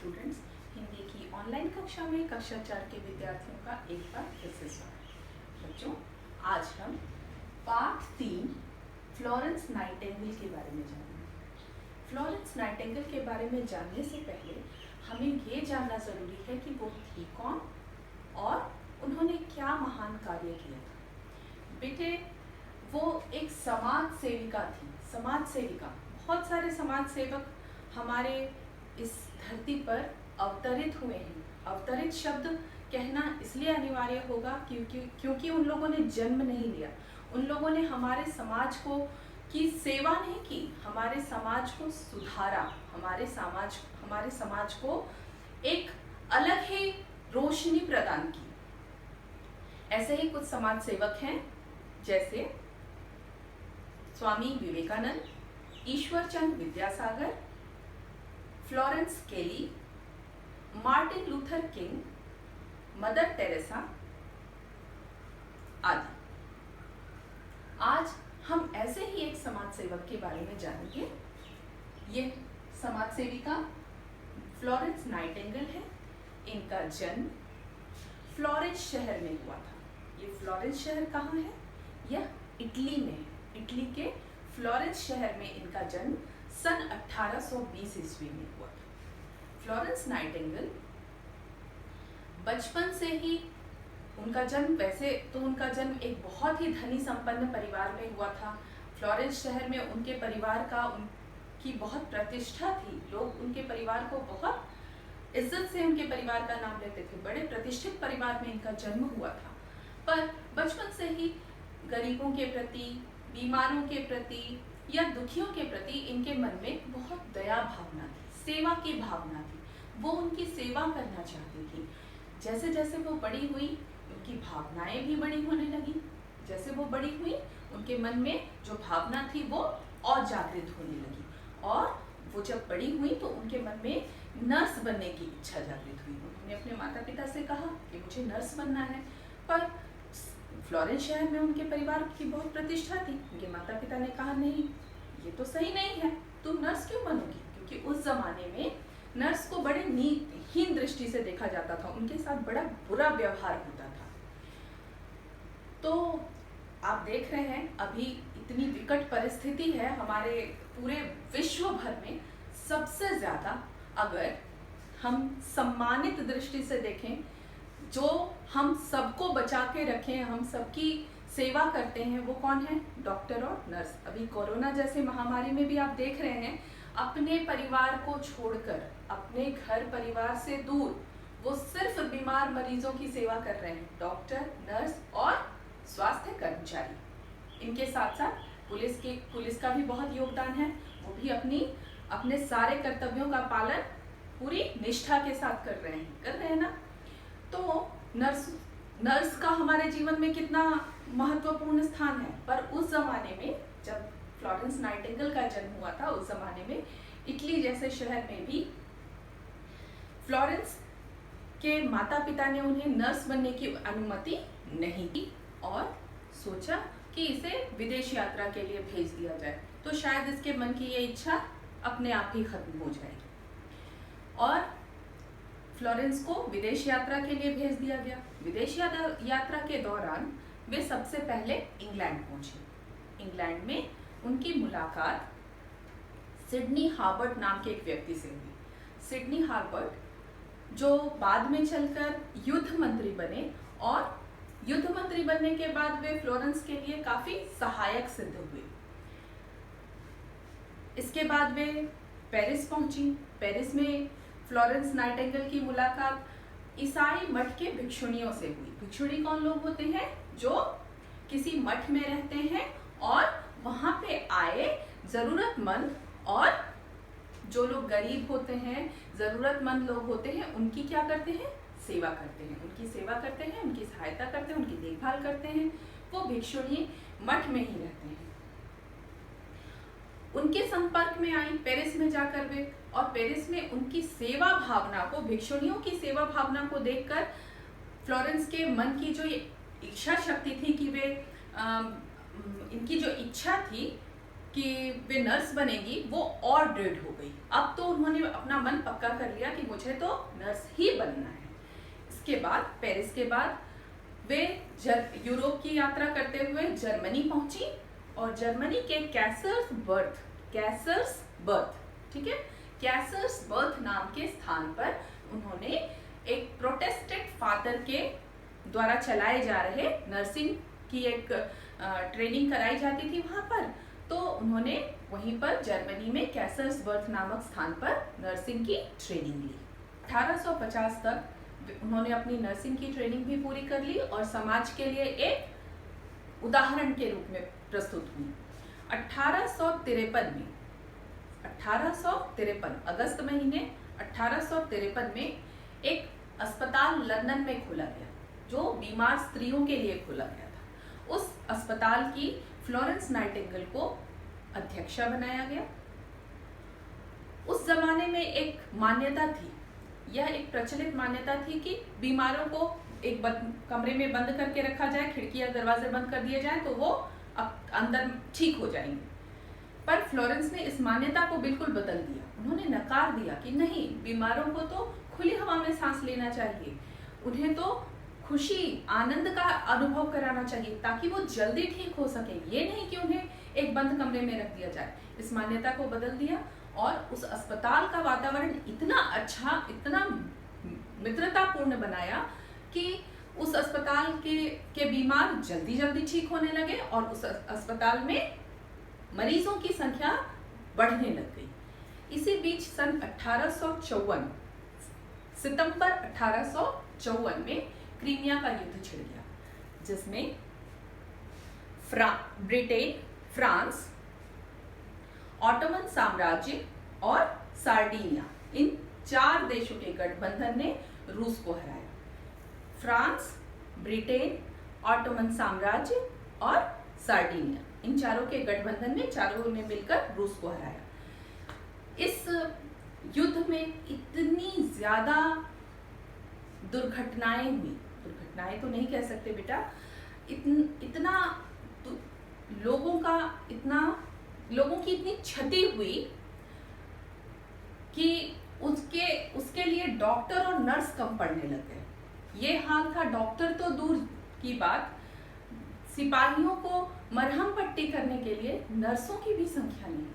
Students, Hindi की online कक्षा में कक्षा 4 के विद्यार्थियों का एक बार फिर से स्वागत। बच्चों, आज हम पाठ 3 फ्लोरेंस नाइटिंगेल के बारे में जानेंगे। फ्लोरेंस नाइटिंगेल के बारे में जानने से पहले हमें ये जानना ज़रूरी है कि वो थी कौन और उन्होंने क्या महान कार्य किया था। बेटे, वो एक समाज सेविका थी। समाज सेविका, बहुत सारे समाज सेवक हमारे इस धरती पर अवतरित हुए हैं। अवतरित शब्द कहना इसलिए अनिवार्य होगा क्योंकि उन लोगों ने जन्म नहीं लिया। उन लोगों ने हमारे समाज को की सेवा नहीं की, हमारे समाज को सुधारा, हमारे समाज को एक अलग ही रोशनी प्रदान की। ऐसे ही कुछ समाज सेवक हैं, जैसे स्वामी विवेकानंद, ईश्वरचंद विद्यासागर, फ्लोरेंस केली, Martin Luther king, mother Teresa आदि। आज हम ऐसे ही एक समाज सेवक के बारे में जानेंगे। ये समाज सेविका फ्लोरेंस नाइटिंगेल है। इनका जन्म फ्लोरेंस शहर में हुआ था। ये फ्लोरेंस शहर कहाँ है? यह इटली में है। इटली के फ्लोरेंस शहर में इनका जन्म सन 1820 ईस्वी में हुआ था। फ्लोरेंस नाइटिंगेल बचपन से ही उनका जन्म एक बहुत ही धनी संपन्न परिवार में हुआ था। फ्लोरेंस शहर में उनके परिवार का उनकी बहुत प्रतिष्ठा थी। लोग उनके परिवार को बहुत इज्जत से उनके परिवार का नाम लेते थे। बड़े प्रतिष्ठित परिवार में इनका जन्म हुआ था। पर बचपन से ही गरीबों के प्रति, बीमारों के प्रति या दुखियों के प्रति इनके मन में बहुत दया भावना थी, सेवा की भावना थी। वो उनकी सेवा करना चाहती थी। जैसे जैसे वो बड़ी हुई, उनकी भावनाएं भी बड़ी होने लगी। जैसे वो बड़ी हुई, उनके मन में जो भावना थी वो और जागृत होने लगी। और वो जब बड़ी हुई तो उनके मन में नर्स बनने की इच्छा जागृत हुई। उन्होंने अपने माता पिता से कहा कि मुझे नर्स बनना है। पर फ्लोरेंस शहर में उनके परिवार की बहुत प्रतिष्ठा थी। उनके माता पिता ने कहा, नहीं, ये तो सही नहीं है, तुम नर्स क्यों बनोगी? क्योंकि उस जमाने में नर्स को बड़े हीन दृष्टि से देखा जाता था, उनके साथ बड़ा बुरा व्यवहार होता था। तो आप देख रहे हैं, अभी इतनी विकट परिस्थिति है हमारे पूरे विश्व भर में। सबसे ज्यादा अगर हम सम्मानित दृष्टि से देखें, जो हम सबको बचा के रखें, हम सबकी सेवा करते हैं, वो कौन है? डॉक्टर और नर्स। अभी कोरोना जैसे महामारी में भी आप देख रहे हैं, अपने परिवार को छोड़कर, अपने घर परिवार से दूर, वो सिर्फ बीमार मरीजों की सेवा कर रहे हैं। डॉक्टर, नर्स और स्वास्थ्य कर्मचारी। इनके साथ साथ पुलिस का भी बहुत योगदान है। वो भी अपने सारे कर्तव्यों का पालन पूरी निष्ठा के साथ कर रहे हैं ना। तो नर्स का हमारे जीवन में कितना महत्वपूर्ण स्थान है। पर उस जमाने में, जब फ्लोरेंस नाइटिंगेल का जन्म हुआ था, उस जमाने में इटली जैसे शहर में भी फ्लोरेंस के माता पिता ने उन्हें नर्स बनने की अनुमति नहीं दी और सोचा कि इसे विदेश यात्रा के लिए भेज दिया जाए, तो शायद इसके मन की ये इच्छा अपने आप ही खत्म हो जाएगी। और फ्लोरेंस को विदेश यात्रा के लिए भेज दिया गया। विदेश यात्रा के दौरान वे सबसे पहले इंग्लैंड पहुंचे। इंग्लैंड में उनकी मुलाकात सिडनी हार्बर्ट नाम के एक व्यक्ति से हुई। सिडनी हार्बर्ट, जो बाद में चलकर युद्ध मंत्री बने, और युद्ध मंत्री बनने के बाद वे फ्लोरेंस के लिए काफी सहायक सिद्ध हुए। इसके बाद वे पेरिस पहुंची। पेरिस में फ्लोरेंस नाइटिंगेल की मुलाकात ईसाई मठ के भिक्षुणियों से हुई। भिक्षुणी कौन लोग होते हैं? जो किसी मठ में रहते हैं और वहां पे आए जरूरतमंद और जो लोग गरीब होते हैं, जरूरतमंद लोग होते हैं, उनकी क्या करते हैं? सेवा करते हैं। उनकी सेवा करते हैं, उनकी सहायता करते हैं, उनकी देखभाल करते हैं। वो भिक्षुणी मठ में ही रहते हैं। उनके संपर्क में आई पेरिस में जाकर वे, और पेरिस में उनकी सेवा भावना को, भिक्षुणियों की सेवा भावना को देखकर फ्लोरेंस के मन की जो इच्छा शक्ति थी कि वे इनकी जो इच्छा थी कि वे नर्स बनेगी वो और दृढ़ हो गई। अब तो उन्होंने अपना मन पक्का कर लिया कि मुझे तो नर्स ही बनना है। इसके बाद पेरिस के बाद वे यूरोप की यात्रा करते हुए जर्मनी पहुंची और जर्मनी के कैसर्सबर्ग, ठीक है, कैसर्सबर्ग नाम के स्थान पर उन्होंने एक प्रोटेस्टेंट फादर के द्वारा चलाए जा रहे नर्सिंग की एक ट्रेनिंग कराई जाती थी वहां पर, तो उन्होंने वहीं पर जर्मनी में कैसर्सबर्ग नामक स्थान पर नर्सिंग की ट्रेनिंग ली। 1850 तक उन्होंने अपनी नर्सिंग की ट्रेनिंग भी पूरी कर ली और समाज के लिए एक उदाहरण के रूप में प्रस्तुत हुई। 1853 अगस्त महीने 1853 में एक अस्पताल लंदन में खोला गया जो बीमार स्त्रियों के लिए खोला गया था। उस अस्पताल की फ्लोरेंस नाइटिंगेल को अध्यक्षा बनाया गया। उस जमाने में एक मान्यता थी, यह एक प्रचलित मान्यता थी कि बीमारों को एक कमरे में बंद करके रखा जाए, खिड़कियां दरवाजे बंद कर दिए जाए तो वो अंदर ठीक हो जाएंगे। पर फ्लोरेंस ने इस मान्यता को बिल्कुल बदल दिया। उन्होंने नकार दिया कि नहीं, बीमारों को तो खुली हवा में सांस लेना चाहिए, उन्हें तो खुशी आनंद का अनुभव कराना चाहिए ताकि वो जल्दी ठीक हो सके, ये नहीं कि उन्हें एक बंद कमरे में रख दिया जाए। इस मान्यता को बदल दिया और उस अस्पताल का वातावरण इतना अच्छा, इतना मित्रतापूर्ण बनाया कि उस अस्पताल के बीमार जल्दी जल्दी ठीक होने लगे और उस अस्पताल में मरीजों की संख्या बढ़ने लग गई। इसी बीच सन 1854 सितंबर 1854 में क्रीमिया का युद्ध छिड़ गया, जिसमें ब्रिटेन, फ्रांस, ऑटोमन साम्राज्य और सार्डिनिया, इन 4 देशों के गठबंधन ने रूस को हराया। फ्रांस, ब्रिटेन, ऑटोमन साम्राज्य और सार्डिनिया, इन चारों के गठबंधन ने, चारों ने मिलकर रूस को हराया। इस युद्ध में इतनी ज्यादा दुर्घटनाएं हुई, दुर्घटनाएं तो नहीं कह सकते बेटा, इतना लोगों की इतनी क्षति हुई कि उसके लिए डॉक्टर और नर्स कम पड़ने लग गए। ये हाल था, डॉक्टर तो दूर की बात, सिपाहियों को मरहम पट्टी करने के लिए नर्सों की भी संख्या नहीं थी।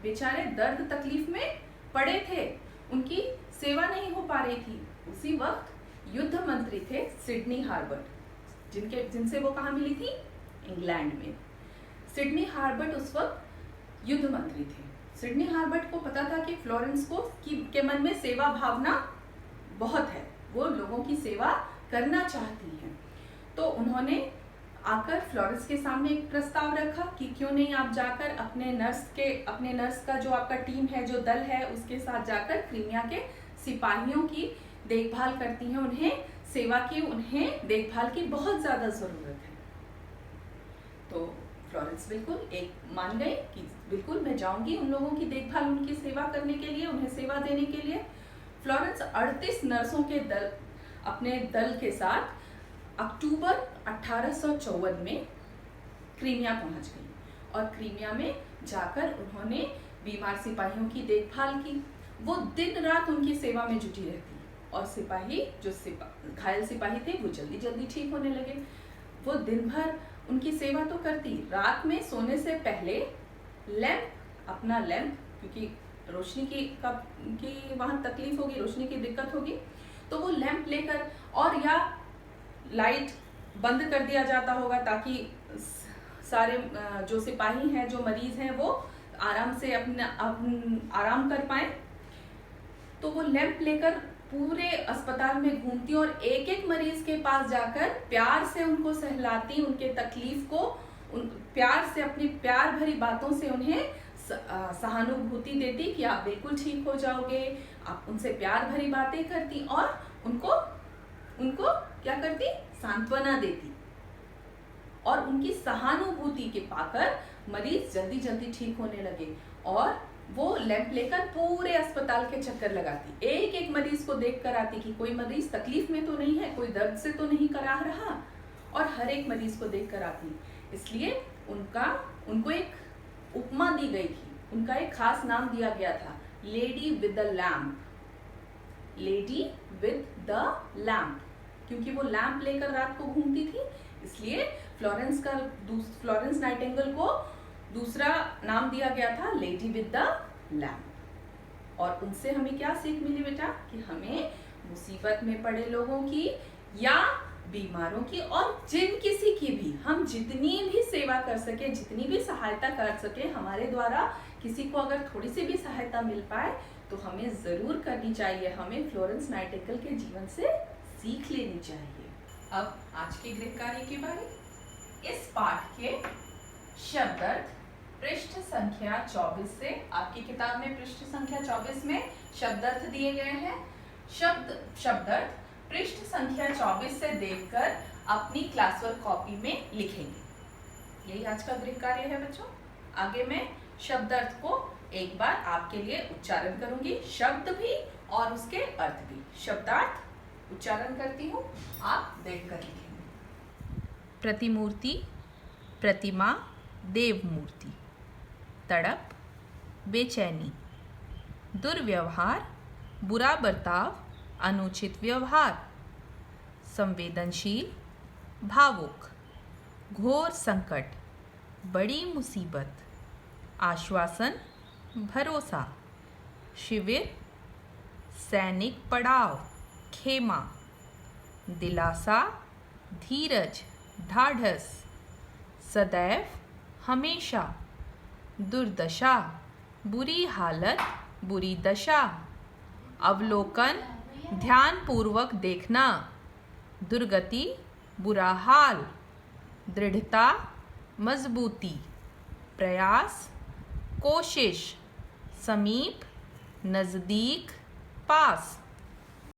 बेचारे दर्द तकलीफ में पड़े थे, उनकी सेवा नहीं हो पा रही थी। उसी वक्त युद्ध मंत्री थे सिडनी हार्बर्ट, जिनसे वो कहाँ मिली थी? इंग्लैंड में। सिडनी हार्बर्ट उस वक्त युद्ध मंत्री थे। सिडनी हार्बर्ट को पता था कि फ्लोरेंस के मन में सेवा भावना बहुत है, वो लोगों की सेवा करना चाहती हैं। तो उन्होंने आकर फ्लोरेंस के सामने एक प्रस्ताव रखा कि क्यों नहीं आप जाकर अपने नर्स का जो आपका टीम है, जो दल है, उसके साथ जाकर क्रीमिया के सिपाहियों की देखभाल करती हैं, उन्हें सेवा की, उन्हें देखभाल की बहुत ज्यादा जरूरत है। तो फ्लोरेंस बिल्कुल मान गई कि बिल्कुल मैं जाऊंगी उन लोगों की देखभाल, उनकी सेवा करने के लिए, उन्हें सेवा देने के लिए। फ्लोरेंस 38 नर्सों के अपने दल के साथ अक्टूबर 1854 में क्रीमिया पहुंच गई और क्रीमिया में जाकर उन्होंने बीमार सिपाहियों की देखभाल की। वो दिन रात उनकी सेवा में जुटी रहती और सिपाही जो घायल सिपाही थे वो जल्दी जल्दी ठीक होने लगे। वो दिन भर उनकी सेवा तो करती, रात में सोने से पहले अपना लैंप, क्योंकि रोशनी की वहाँ तकलीफ होगी, रोशनी की दिक्कत होगी, तो वो लैंप लेकर, और या लाइट बंद कर दिया जाता होगा ताकि सारे जो सिपाही हैं, जो मरीज हैं, वो आराम से आराम कर पाए। तो वो लैंप लेकर पूरे अस्पताल में घूमती और एक एक मरीज के पास जाकर प्यार से उनको सहलाती, उनके तकलीफ को प्यार से, अपनी प्यार भरी बातों से उन्हें सहानुभूति देती कि आप बिल्कुल ठीक हो जाओगे। आप उनसे प्यार भरी बातें करती और उनको क्या करती? सांत्वना देती। और उनकी सहानुभूति के पाकर मरीज जल्दी जल्दी ठीक होने लगे और वो लैंप लेकर पूरे अस्पताल के चक्कर लगाती, एक एक मरीज को देख कर आती कि कोई मरीज तकलीफ में तो नहीं है, कोई दर्द से तो नहीं कराह रहा, और हर एक मरीज को देख कर आती। इसलिए उनको एक उपमा दी गई थी, उनका एक खास नाम दिया गया था, lady with the lamp. Lady with the lamp, क्योंकि वो लैम्प लेकर रात को घूमती थी, इसलिए फ्लोरेंस नाइटिंगेल को दूसरा नाम दिया गया था, लेडी विद द लैम्प। और उनसे हमें क्या सीख मिली बेटा, कि हमें मुसीबत में पड़े लोगों की या बीमारों की, और जिन किसी की भी हम जितनी भी सेवा कर सके, जितनी भी सहायता कर सके, हमारे द्वारा किसी को अगर थोड़ी सी भी सहायता मिल पाए तो हमें जरूर करनी चाहिए। हमें फ्लोरेंस नाइटिंगेल के जीवन से सीख लेनी चाहिए। अब आज के गृह कार्य की बारी। इस पाठ के शब्दार्थ पृष्ठ संख्या 24 से, आपकी किताब में पृष्ठ संख्या 24 में शब्दार्थ दिए गए हैं। शब्दार्थ पृष्ठ संख्या 24 से देखकर अपनी क्लास वर्क कॉपी में लिखेंगे। यही आज का गृह कार्य है बच्चों। आगे मैं शब्दार्थ को एक बार आपके लिए उच्चारण करूंगी, शब्द भी और उसके अर्थ भी। शब्दार्थ उच्चारण करती हूँ, आप देखकर लिखेंगे। प्रतिमूर्ति, प्रतिमा, देव मूर्ति। तड़प, बेचैनी। दुर्व्यवहार, बुरा बर्ताव, अनुचित व्यवहार। संवेदनशील, भावुक। घोर संकट, बड़ी मुसीबत। आश्वासन, भरोसा। शिविर, सैनिक पड़ाव, खेमा। दिलासा, धीरज, ढाढ़स। सदैव, हमेशा। दुर्दशा, बुरी हालत, बुरी दशा। अवलोकन, ध्यानपूर्वक देखना। दुर्गति, बुरा हाल। दृढ़ता, मजबूती। प्रयास, कोशिश। समीप, नजदीक, पास।